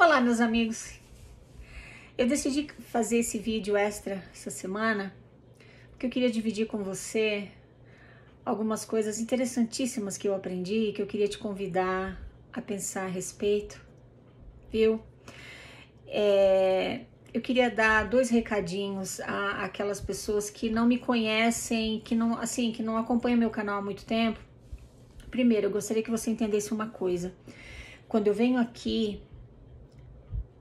Olá, meus amigos. Eu decidi fazer esse vídeo extra essa semana porque eu queria dividir com você algumas coisas interessantíssimas que eu aprendi e que eu queria te convidar a pensar a respeito, viu? Eu queria dar dois recadinhos àquelas pessoas que não me conhecem, que não acompanham meu canal há muito tempo. Primeiro, eu gostaria que você entendesse uma coisa. Quando eu venho aqui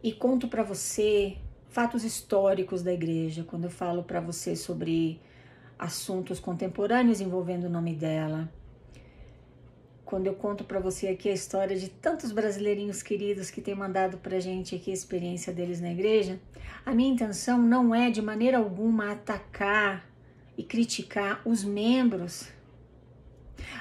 e conto para você fatos históricos da igreja, quando eu falo para você sobre assuntos contemporâneos envolvendo o nome dela, quando eu conto para você aqui a história de tantos brasileirinhos queridos que têm mandado pra gente aqui a experiência deles na igreja, a minha intenção não é de maneira alguma atacar e criticar os membros.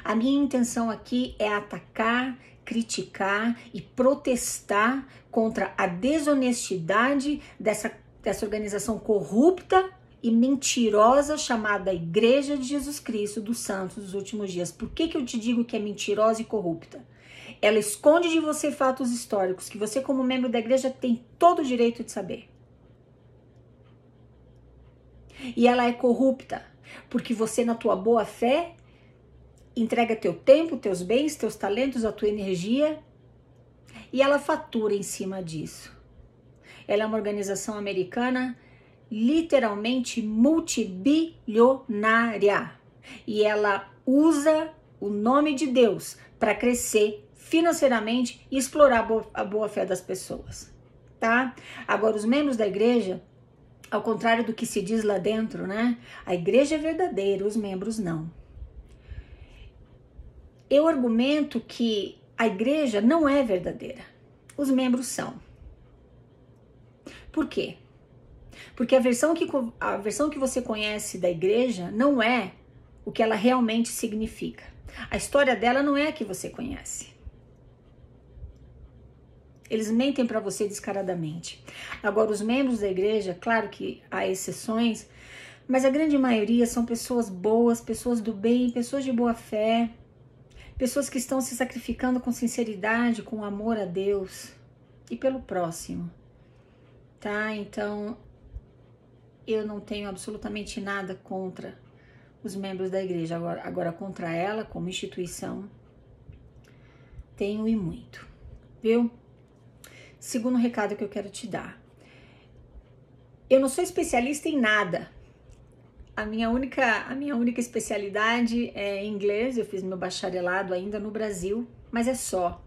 A minha intenção aqui é atacar, criticar e protestar contra a desonestidade dessa organização corrupta e mentirosa chamada Igreja de Jesus Cristo dos Santos dos Últimos Dias. Por que eu te digo que é mentirosa e corrupta? Ela esconde de você fatos históricos que você, como membro da igreja, tem todo o direito de saber. E ela é corrupta porque você, na tua boa fé, entrega teu tempo, teus bens, teus talentos, a tua energia, e ela fatura em cima disso. Ela é uma organização americana literalmente multibilionária, e ela usa o nome de Deus para crescer financeiramente e explorar a boa fé das pessoas, tá? Agora, os membros da igreja, ao contrário do que se diz lá dentro, né? A igreja é verdadeira, os membros não. Eu argumento que a igreja não é verdadeira, os membros são. Por quê? Porque a versão que você conhece da igreja não é o que ela realmente significa. A história dela não é a que você conhece. Eles mentem para você descaradamente. Agora, os membros da igreja, claro que há exceções, mas a grande maioria são pessoas boas, pessoas do bem, pessoas de boa fé, pessoas que estão se sacrificando com sinceridade, com amor a Deus e pelo próximo, tá? Então, eu não tenho absolutamente nada contra os membros da igreja. Agora contra ela, como instituição, tenho e muito, viu? Segundo recado que eu quero te dar. Eu não sou especialista em nada. A minha única especialidade é inglês. Eu fiz meu bacharelado ainda no Brasil, mas é só.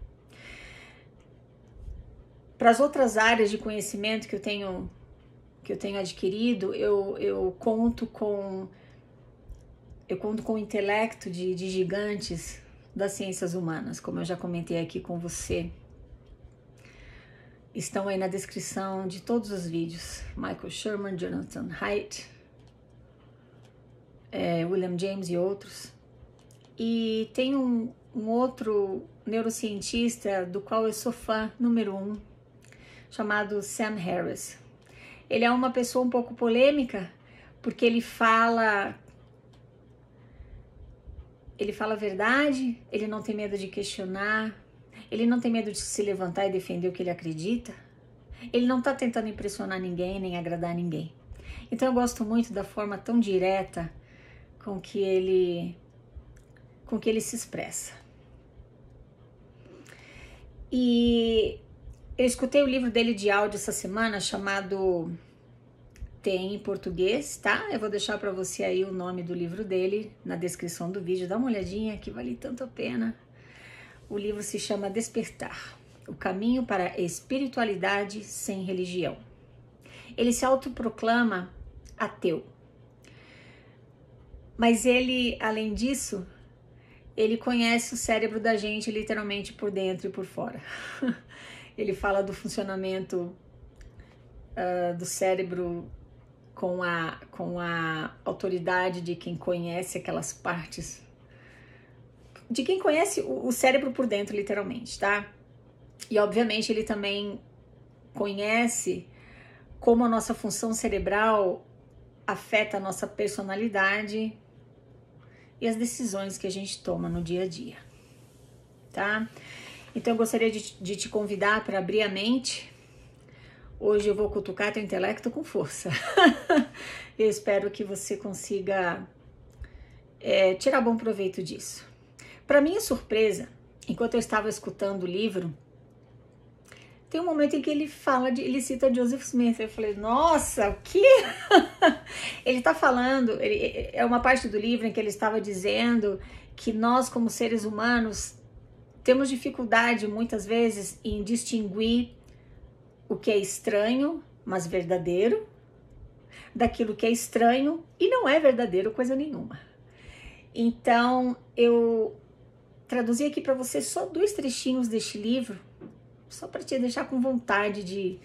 Para as outras áreas de conhecimento que eu tenho adquirido, eu conto com o intelecto de gigantes das ciências humanas, como eu já comentei aqui com você. Estão aí na descrição de todos os vídeos. Michael Sherman, Jonathan Haidt, William James e outros. E tem um outro neurocientista do qual eu sou fã número 1, chamado Sam Harris. Ele é uma pessoa um pouco polêmica, porque ele fala a verdade, ele não tem medo de questionar, ele não tem medo de se levantar e defender o que ele acredita. Ele não está tentando impressionar ninguém, nem agradar ninguém. Então eu gosto muito da forma tão direta com que ele se expressa. E eu escutei o livro dele de áudio essa semana, chamado Tem em português, tá? Eu vou deixar para você aí o nome do livro dele na descrição do vídeo. Dá uma olhadinha, que vale tanto a pena. O livro se chama Despertar, o caminho para a espiritualidade sem religião. Ele se autoproclama ateu. Mas ele, além disso, ele conhece o cérebro da gente literalmente por dentro e por fora. Ele fala do funcionamento do cérebro com a autoridade de quem conhece aquelas partes, de quem conhece o cérebro por dentro, literalmente, tá? E obviamente ele também conhece como a nossa função cerebral afeta a nossa personalidade e as decisões que a gente toma no dia a dia, tá? Então eu gostaria de te convidar para abrir a mente Hoje eu vou cutucar teu intelecto com força. Eu espero que você consiga tirar bom proveito disso. Para minha surpresa, enquanto eu estava escutando o livro, tem um momento em que ele cita Joseph Smith. Eu falei, nossa, o quê? Ele está falando, é uma parte do livro em que ele estava dizendo que nós, como seres humanos, temos dificuldade muitas vezes em distinguir o que é estranho, mas verdadeiro, daquilo que é estranho e não é verdadeiro coisa nenhuma. Então, eu traduzi aqui para você só 2 trechinhos deste livro, só para te deixar com vontade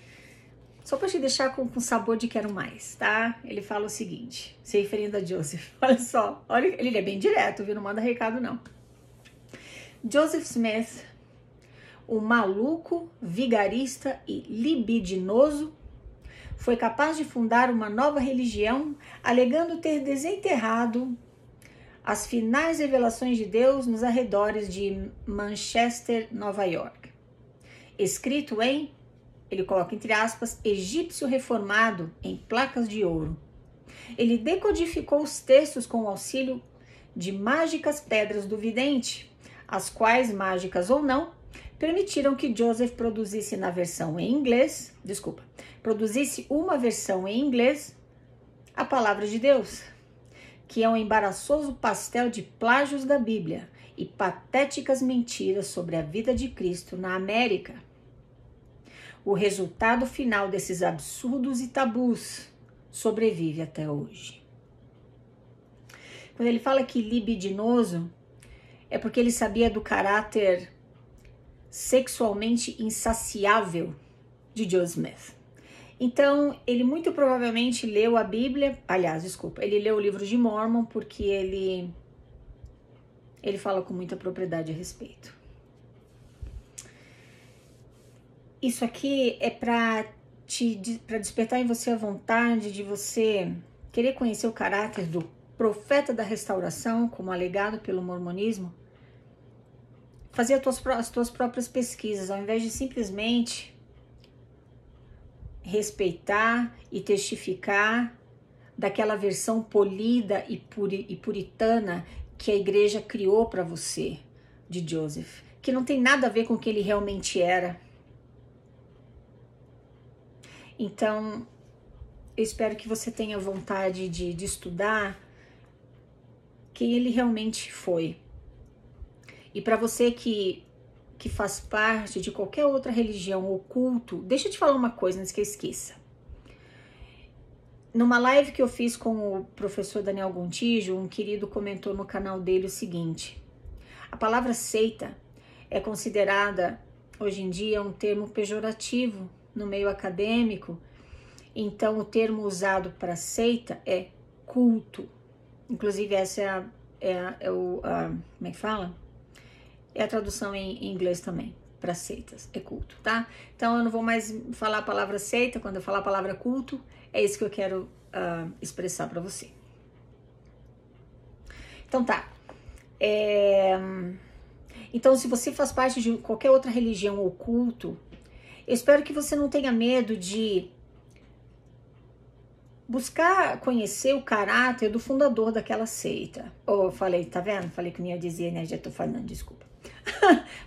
só para te deixar com sabor de quero mais, tá? Ele fala o seguinte, se referindo a Joseph, olha só, ele é bem direto, viu? Não manda recado não. Joseph Smith, o maluco, vigarista e libidinoso, foi capaz de fundar uma nova religião, alegando ter desenterrado as finais revelações de Deus nos arredores de Manchester, Nova York. Escrito em, ele coloca entre aspas, egípcio reformado em placas de ouro. Ele decodificou os textos com o auxílio de mágicas pedras do vidente, as quais, mágicas ou não, permitiram que Joseph produzisse uma versão em inglês a palavra de Deus, que é um embaraçoso pastel de plágios da Bíblia e patéticas mentiras sobre a vida de Cristo na América. O resultado final desses absurdos e tabus sobrevive até hoje. Quando ele fala que libidinoso, é porque ele sabia do caráter sexualmente insaciável de Joseph Smith. Então, ele muito provavelmente leu a Bíblia, ele leu o livro de Mormon, porque ele fala com muita propriedade a respeito. Isso aqui é para despertar em você a vontade de você querer conhecer o caráter do profeta da restauração, como alegado pelo mormonismo, fazer as tuas próprias pesquisas, ao invés de simplesmente respeitar e testificar daquela versão polida e puritana que a igreja criou para você de Joseph, que não tem nada a ver com o que ele realmente era. Então, eu espero que você tenha vontade de estudar quem ele realmente foi. E para você que faz parte de qualquer outra religião ou culto, deixa eu te falar uma coisa antes que eu esqueça. Numa live que eu fiz com o professor Daniel Gontijo, um querido comentou no canal dele o seguinte: a palavra seita é considerada hoje em dia um termo pejorativo no meio acadêmico, então o termo usado para seita é culto. Inclusive essa como é que fala? É a tradução em inglês também, para seitas, é culto, tá? Então eu não vou mais falar a palavra seita, quando eu falar a palavra culto, é isso que eu quero expressar para você. Então tá. Então se você faz parte de qualquer outra religião ou culto, eu espero que você não tenha medo de buscar conhecer o caráter do fundador daquela seita. Eu falei, tá vendo? Falei que não ia dizer, né? Já tô falando, desculpa.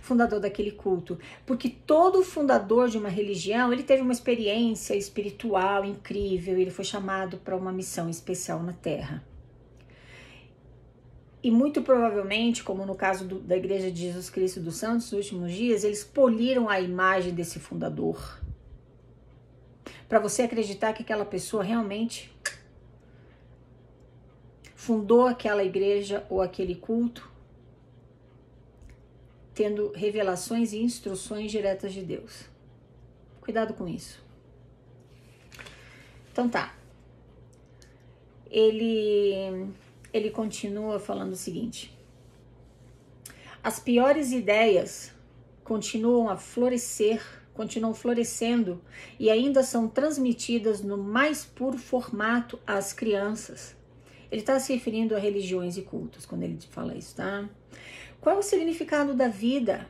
Fundador daquele culto. Porque todo fundador de uma religião, ele teve uma experiência espiritual incrível, ele foi chamado para uma missão especial na Terra. E muito provavelmente, como no caso da Igreja de Jesus Cristo dos Santos, nos últimos dias, eles poliram a imagem desse fundador, para você acreditar que aquela pessoa realmente fundou aquela igreja ou aquele culto, tendo revelações e instruções diretas de Deus. Cuidado com isso. Então tá. Ele continua falando o seguinte: as piores ideias continuam florescendo e ainda são transmitidas no mais puro formato às crianças. Ele está se referindo a religiões e cultos quando ele fala isso, tá? Qual é o significado da vida?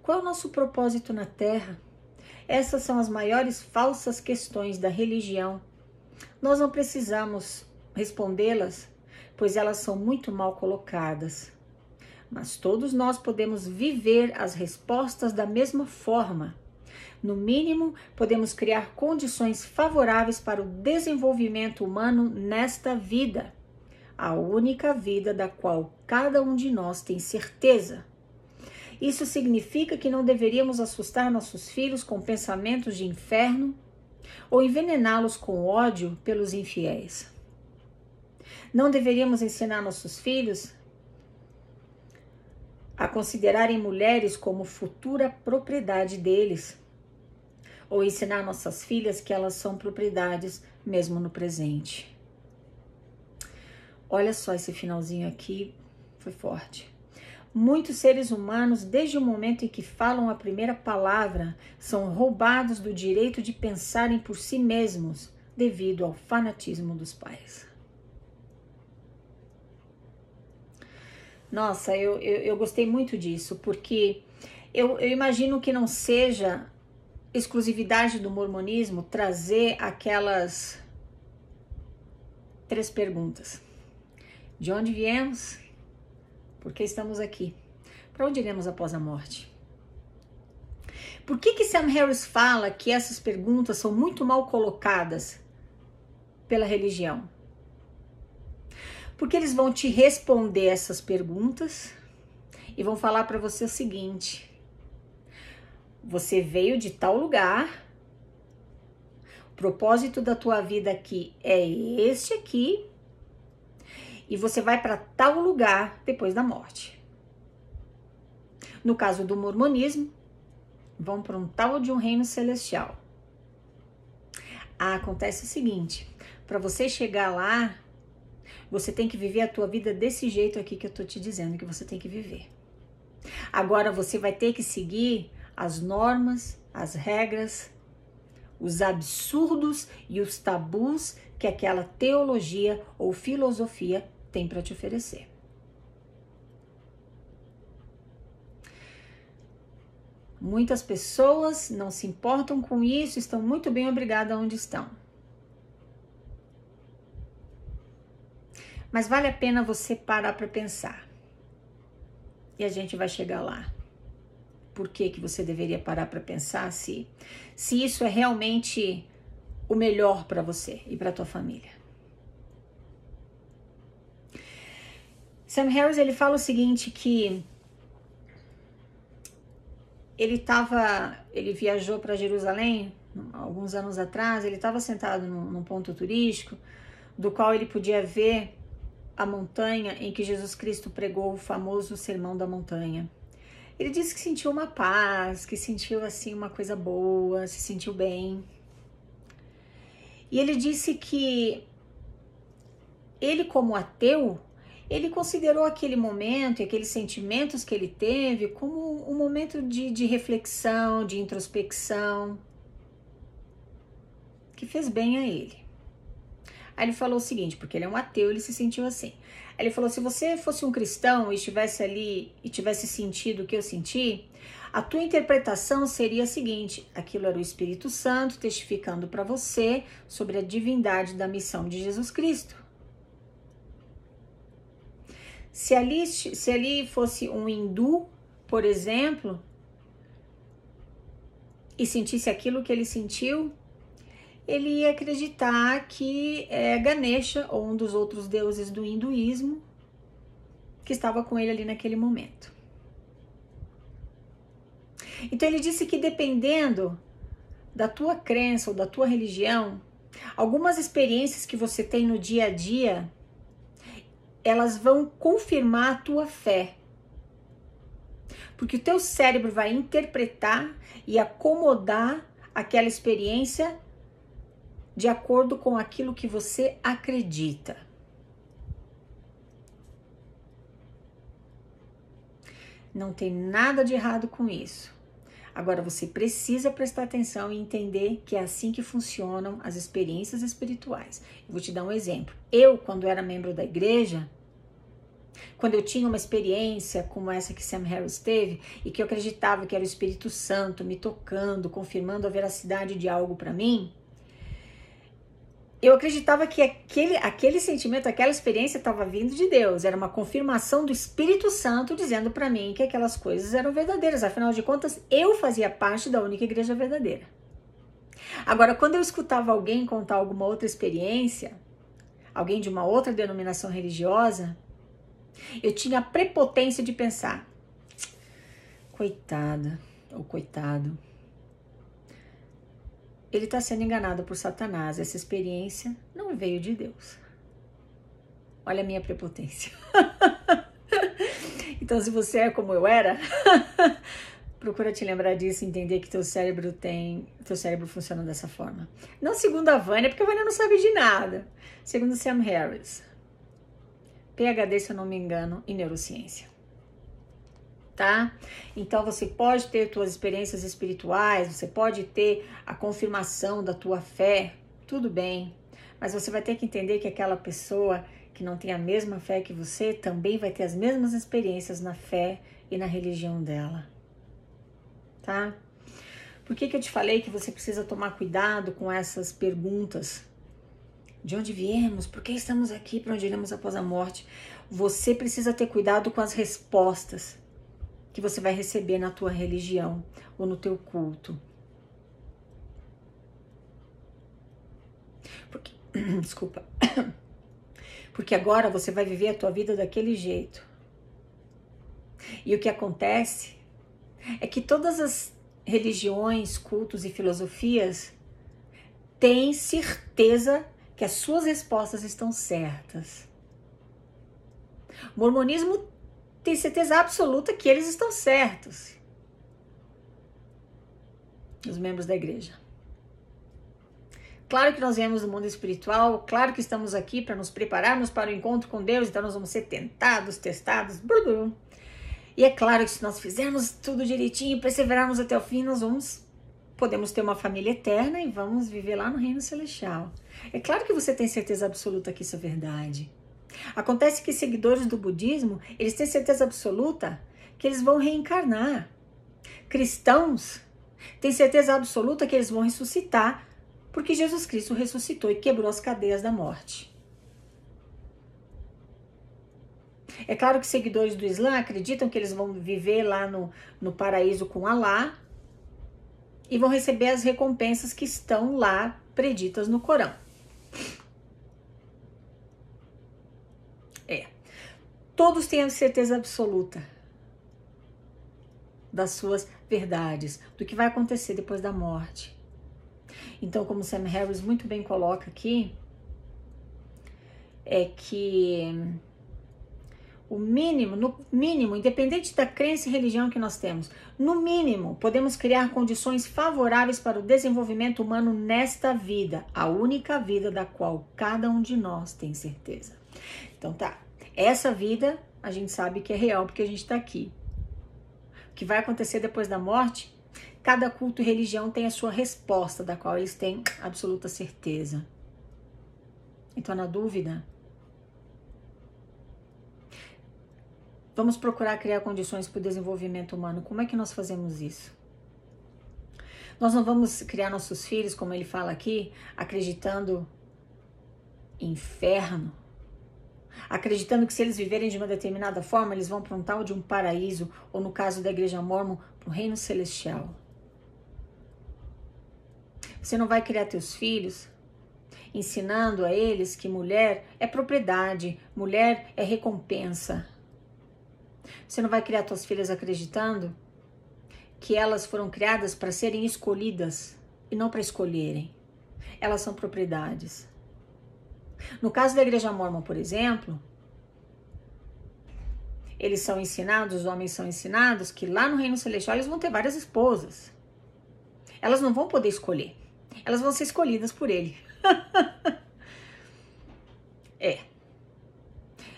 Qual é o nosso propósito na Terra? Essas são as maiores falsas questões da religião. Nós não precisamos respondê-las, pois elas são muito mal colocadas. Mas todos nós podemos viver as respostas da mesma forma. No mínimo, podemos criar condições favoráveis para o desenvolvimento humano nesta vida, a única vida da qual cada um de nós tem certeza. Isso significa que não deveríamos assustar nossos filhos com pensamentos de inferno ou envenená-los com ódio pelos infiéis. Não deveríamos ensinar nossos filhos a considerarem mulheres como futura propriedade deles, ou ensinar nossas filhas que elas são propriedades mesmo no presente. Olha só esse finalzinho aqui, foi forte. Muitos seres humanos, desde o momento em que falam a primeira palavra, são roubados do direito de pensarem por si mesmos devido ao fanatismo dos pais. Nossa, eu gostei muito disso, porque eu imagino que não seja exclusividade do mormonismo trazer aquelas 3 perguntas. De onde viemos? Por que estamos aqui? Para onde iremos após a morte? Por que Sam Harris fala que essas perguntas são muito mal colocadas pela religião? Porque eles vão te responder essas perguntas e vão falar para você o seguinte: você veio de tal lugar, o propósito da tua vida aqui é este aqui, e você vai para tal lugar depois da morte. No caso do mormonismo, vão para um tal de um reino celestial. Acontece o seguinte: para você chegar lá, você tem que viver a tua vida desse jeito aqui que eu tô te dizendo que você tem que viver. Agora você vai ter que seguir as normas, as regras, os absurdos e os tabus que aquela teologia ou filosofia tem para te oferecer. Muitas pessoas não se importam com isso, estão muito bem obrigadas onde estão. Mas vale a pena você parar para pensar. E a gente vai chegar lá. Por que você deveria parar para pensar se isso é realmente o melhor para você e para tua família? Sam Harris, ele fala o seguinte, que ele viajou para Jerusalém alguns anos atrás, ele estava sentado num ponto turístico, do qual ele podia ver a montanha em que Jesus Cristo pregou o famoso Sermão da Montanha. Ele disse que sentiu uma paz, que sentiu assim uma coisa boa, se sentiu bem. E ele disse que ele, como ateu, ele considerou aquele momento e aqueles sentimentos que ele teve como um momento de reflexão, de introspecção, que fez bem a ele. Aí ele falou o seguinte, porque ele é um ateu, ele se sentiu assim. Aí ele falou, se você fosse um cristão e estivesse ali e tivesse sentido o que eu senti, a tua interpretação seria a seguinte: aquilo era o Espírito Santo testificando para você sobre a divindade da missão de Jesus Cristo. Se ali fosse um hindu, por exemplo, e sentisse aquilo que ele sentiu, ele ia acreditar que é Ganesha, ou um dos outros deuses do hinduísmo, que estava com ele ali naquele momento. Então ele disse que dependendo da tua crença ou da tua religião, algumas experiências que você tem no dia a dia, elas vão confirmar a tua fé. Porque o teu cérebro vai interpretar e acomodar aquela experiência de acordo com aquilo que você acredita. Não tem nada de errado com isso. Agora você precisa prestar atenção e entender que é assim que funcionam as experiências espirituais. Eu vou te dar um exemplo. Eu, quando era membro da igreja, Quando eu tinha uma experiência como essa que Sam Harris teve e que eu acreditava que era o Espírito Santo me tocando, confirmando a veracidade de algo para mim, eu acreditava que aquele sentimento, aquela experiência estava vindo de Deus. Era uma confirmação do Espírito Santo dizendo para mim que aquelas coisas eram verdadeiras. Afinal de contas, eu fazia parte da única igreja verdadeira. Agora, quando eu escutava alguém contar alguma outra experiência, alguém de uma outra denominação religiosa, eu tinha a prepotência de pensar: coitada ou coitado, ele está sendo enganado por Satanás. Essa experiência não veio de Deus. Olha a minha prepotência. Então, se você é como eu era, procura te lembrar disso e entender que teu cérebro funciona dessa forma. Não segundo a Vânia, porque a Vânia não sabe de nada. Segundo Sam Harris, PhD, se eu não me engano, em neurociência. Tá? Então você pode ter suas experiências espirituais, você pode ter a confirmação da tua fé, tudo bem, mas você vai ter que entender que aquela pessoa que não tem a mesma fé que você também vai ter as mesmas experiências na fé e na religião dela, tá? Por que eu te falei que você precisa tomar cuidado com essas perguntas? De onde viemos? Por que estamos aqui? Para onde iremos após a morte? Você precisa ter cuidado com as respostas que você vai receber na tua religião ou no teu culto. Desculpa. Porque agora você vai viver a tua vida daquele jeito. E o que acontece é que todas as religiões, cultos e filosofias têm certeza que as suas respostas estão certas. O mormonismo tem certeza absoluta que eles estão certos. Os membros da igreja. Claro que nós viemos do mundo espiritual, claro que estamos aqui para nos prepararmos para o encontro com Deus, então nós vamos ser tentados, testados, blá. E é claro que se nós fizermos tudo direitinho, perseverarmos até o fim, podemos ter uma família eterna e vamos viver lá no reino celestial. É claro que você tem certeza absoluta que isso é verdade. Acontece que seguidores do budismo, eles têm certeza absoluta que eles vão reencarnar. Cristãos têm certeza absoluta que eles vão ressuscitar, porque Jesus Cristo ressuscitou e quebrou as cadeias da morte. É claro que seguidores do Islã acreditam que eles vão viver lá no paraíso com Alá e vão receber as recompensas que estão lá preditas no Corão. Todos têm a certeza absoluta das suas verdades, do que vai acontecer depois da morte. Então, como Sam Harris muito bem coloca aqui, é que no mínimo, independente da crença e religião que nós temos, no mínimo, podemos criar condições favoráveis para o desenvolvimento humano nesta vida, a única vida da qual cada um de nós tem certeza. Então tá, essa vida a gente sabe que é real porque a gente está aqui. O que vai acontecer depois da morte, cada culto e religião tem a sua resposta, da qual eles têm absoluta certeza. Então, na dúvida, vamos procurar criar condições para o desenvolvimento humano. Como é que nós fazemos isso? Nós não vamos criar nossos filhos, como ele fala aqui, acreditando em inferno, acreditando que se eles viverem de uma determinada forma, eles vão para um tal de um paraíso, ou no caso da igreja mórmon, para o reino celestial. Você não vai criar teus filhos ensinando a eles que mulher é propriedade, mulher é recompensa. Você não vai criar tuas filhas acreditando que elas foram criadas para serem escolhidas e não para escolherem. Elas são propriedades. No caso da igreja mórmon, por exemplo, eles são ensinados, os homens são ensinados que lá no reino celestial eles vão ter várias esposas. Elas não vão poder escolher. Elas vão ser escolhidas por ele.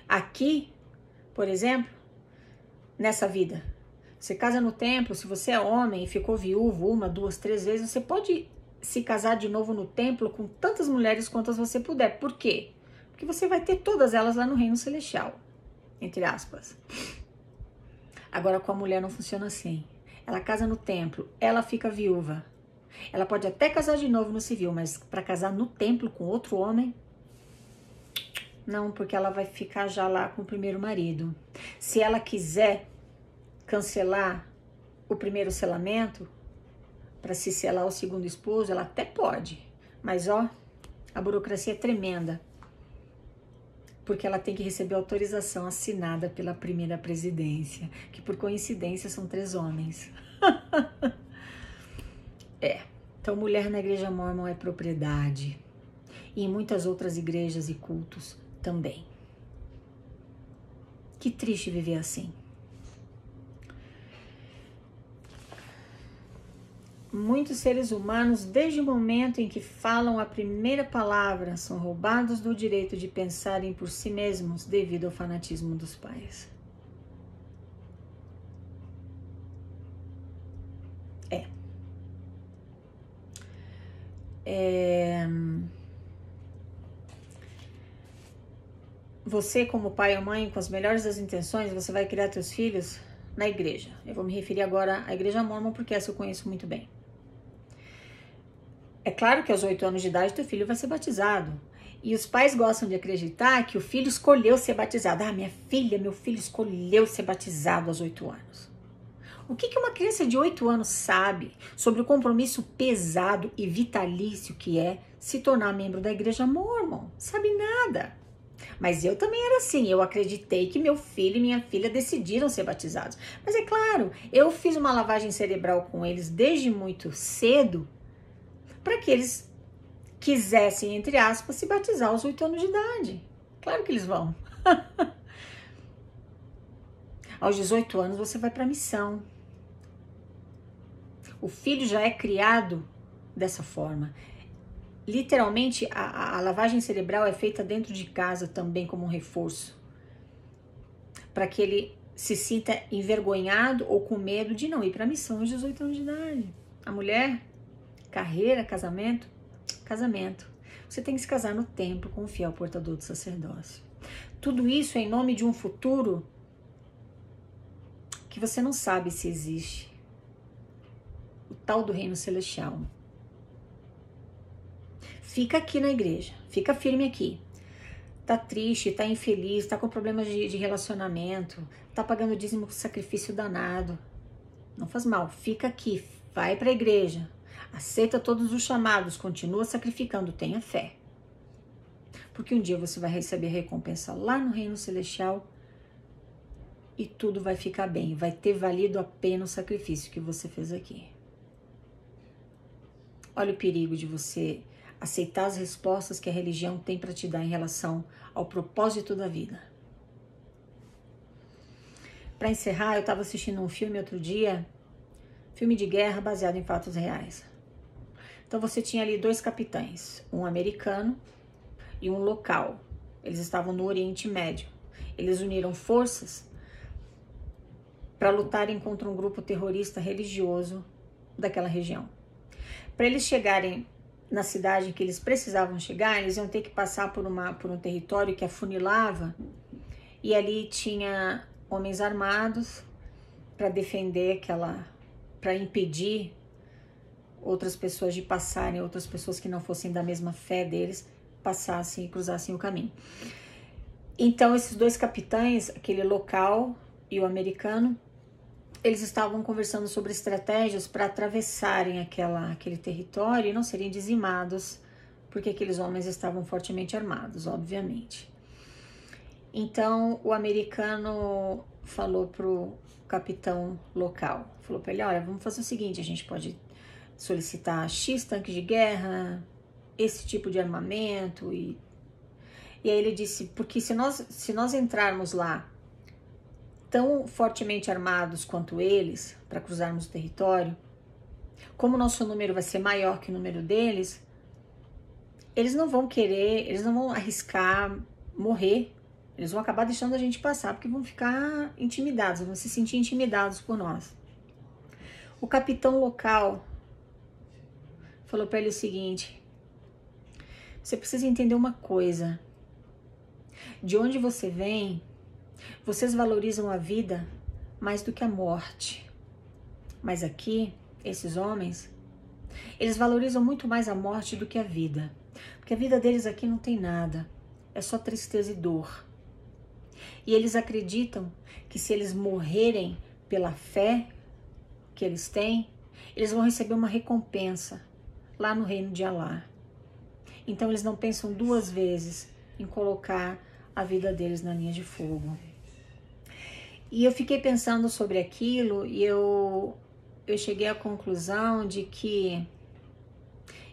Aqui, por exemplo, nessa vida, você casa no templo, se você é homem e ficou viúvo 1, 2, 3 vezes, você pode se casar de novo no templo com tantas mulheres quantas você puder. Por quê? Porque você vai ter todas elas lá no reino celestial. entre aspas. Agora com a mulher não funciona assim. Ela casa no templo, ela fica viúva. Ela pode até casar de novo no civil, mas para casar no templo com outro homem, não, porque ela vai ficar já lá com o primeiro marido. Se ela quiser cancelar o primeiro selamento para se selar o segundo esposo, ela até pode. Mas ó, a burocracia é tremenda. Porque ela tem que receber autorização assinada pela primeira presidência, que por coincidência são 3 homens. Então mulher na igreja mórmon é propriedade. E em muitas outras igrejas e cultos também. Que triste viver assim. Muitos seres humanos, desde o momento em que falam a primeira palavra, são roubados do direito de pensarem por si mesmos devido ao fanatismo dos pais. Você, como pai ou mãe, com as melhores das intenções, você vai criar seus filhos na igreja. Eu vou me referir agora à igreja mórmon, porque essa eu conheço muito bem. É claro que aos 8 anos de idade, teu filho vai ser batizado. E os pais gostam de acreditar que o filho escolheu ser batizado. Ah, minha filha, meu filho escolheu ser batizado aos 8 anos. O que uma criança de 8 anos sabe sobre o compromisso pesado e vitalício que é se tornar membro da igreja mórmon? Sabe nada. Mas eu também era assim, eu acreditei que meu filho e minha filha decidiram ser batizados. Mas é claro, eu fiz uma lavagem cerebral com eles desde muito cedo, para que eles quisessem, entre aspas, se batizar aos 8 anos de idade. Claro que eles vão. Aos 18 anos você vai para a missão. O filho já é criado dessa forma. Literalmente, a lavagem cerebral é feita dentro de casa também como um reforço. Para que ele se sinta envergonhado ou com medo de não ir para a missão aos 18 anos de idade. A mulher, carreira, casamento. Você tem que se casar no templo com o fiel portador do sacerdócio. Tudo isso em nome de um futuro que você não sabe se existe. O tal do reino celestial. Fica aqui na igreja, fica firme aqui. Tá triste, tá infeliz, tá com problemas de relacionamento, tá pagando dízimo com sacrifício danado. Não faz mal, fica aqui, vai pra igreja, aceita todos os chamados, continua sacrificando, tenha fé. Porque um dia você vai receber recompensa lá no reino celestial e tudo vai ficar bem, vai ter valido a pena o sacrifício que você fez aqui. Olha o perigo de você aceitar as respostas que a religião tem para te dar em relação ao propósito da vida. Para encerrar, eu estava assistindo um filme outro dia, filme de guerra baseado em fatos reais. Então você tinha ali 2 capitães, um americano e um local. Eles estavam no Oriente Médio. Eles uniram forças para lutarem contra um grupo terrorista religioso daquela região. Para eles chegarem na cidade que eles precisavam chegar, eles iam ter que passar por um território que afunilava, e ali tinha homens armados para defender para impedir outras pessoas de passarem, outras pessoas que não fossem da mesma fé deles, passassem e cruzassem o caminho. Então esses 2 capitães, aquele local e o americano, eles estavam conversando sobre estratégias para atravessarem aquele território e não serem dizimados, porque aqueles homens estavam fortemente armados, obviamente. Então, o americano falou pro capitão local, falou para ele, olha, vamos fazer o seguinte, a gente pode solicitar X tanques de guerra, esse tipo de armamento, e aí ele disse, porque se nós entrarmos lá tão fortemente armados quanto eles, para cruzarmos o território, como o nosso número vai ser maior que o número deles, eles não vão querer, eles não vão arriscar morrer, eles vão acabar deixando a gente passar, porque vão ficar intimidados, vão se sentir intimidados por nós. O capitão local falou para ele o seguinte, você precisa entender uma coisa, de onde você vem Vocês valorizam a vida mais do que a morte. Mas aqui, esses homens, eles valorizam muito mais a morte do que a vida. Porque a vida deles aqui não tem nada. É só tristeza e dor. E eles acreditam que se eles morrerem pela fé que eles têm, eles vão receber uma recompensa lá no reino de Alá. Então eles não pensam duas vezes em colocar a vida deles na linha de fogo. E eu fiquei pensando sobre aquilo e eu cheguei à conclusão de que,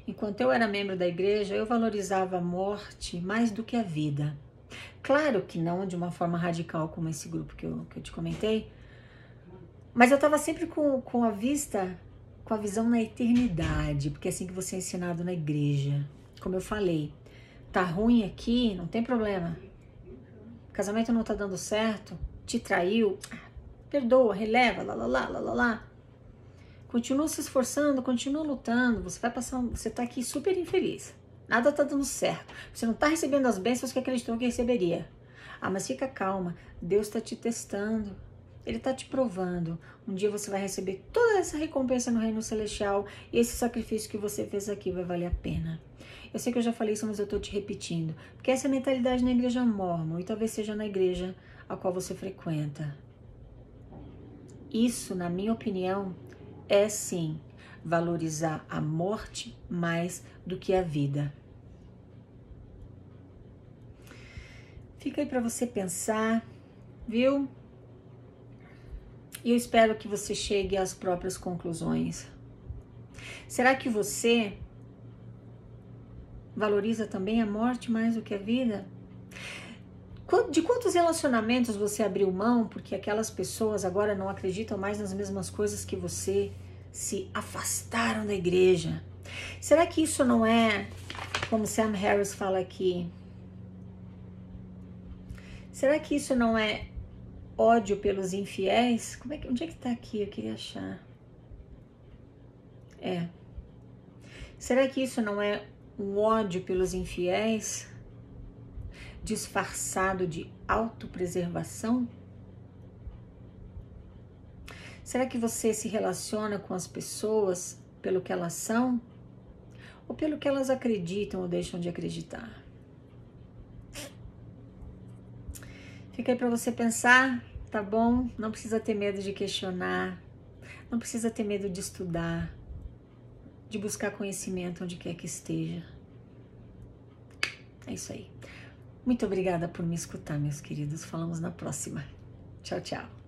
enquanto eu era membro da igreja, eu valorizava a morte mais do que a vida. Claro que não de uma forma radical como esse grupo que eu te comentei, mas eu estava sempre com a visão na eternidade, porque é assim que você é ensinado na igreja. Como eu falei, tá ruim aqui, não tem problema. O casamento não tá dando certo, te traiu, perdoa, releva, lá. Continua se esforçando, continua lutando, você tá aqui super infeliz. Nada tá dando certo. Você não tá recebendo as bênçãos que acreditou que receberia. Mas fica calma, Deus tá te testando. Ele tá te provando. Um dia você vai receber toda essa recompensa no reino celestial e esse sacrifício que você fez aqui vai valer a pena. Eu sei que eu já falei isso, mas eu tô te repetindo. Porque essa é a mentalidade na igreja mórmon e talvez seja na igreja a qual você frequenta. Isso, na minha opinião, é sim valorizar a morte mais do que a vida. Fica aí para você pensar, viu? E eu espero que você chegue às próprias conclusões. Será que você valoriza também a morte mais do que a vida? De quantos relacionamentos você abriu mão porque aquelas pessoas agora não acreditam mais nas mesmas coisas que você, se afastaram da igreja? Será que isso não é, como Sam Harris fala aqui, será que isso não é ódio pelos infiéis? Onde é que tá aqui? Eu queria achar. Será que isso não é um ódio pelos infiéis disfarçado de autopreservação? Será que você se relaciona com as pessoas pelo que elas são ou pelo que elas acreditam ou deixam de acreditar? Fica aí para você pensar, tá bom? Não precisa ter medo de questionar, não precisa ter medo de estudar, de buscar conhecimento onde quer que esteja. É isso aí. Muito obrigada por me escutar, meus queridos. Falamos na próxima. Tchau, tchau.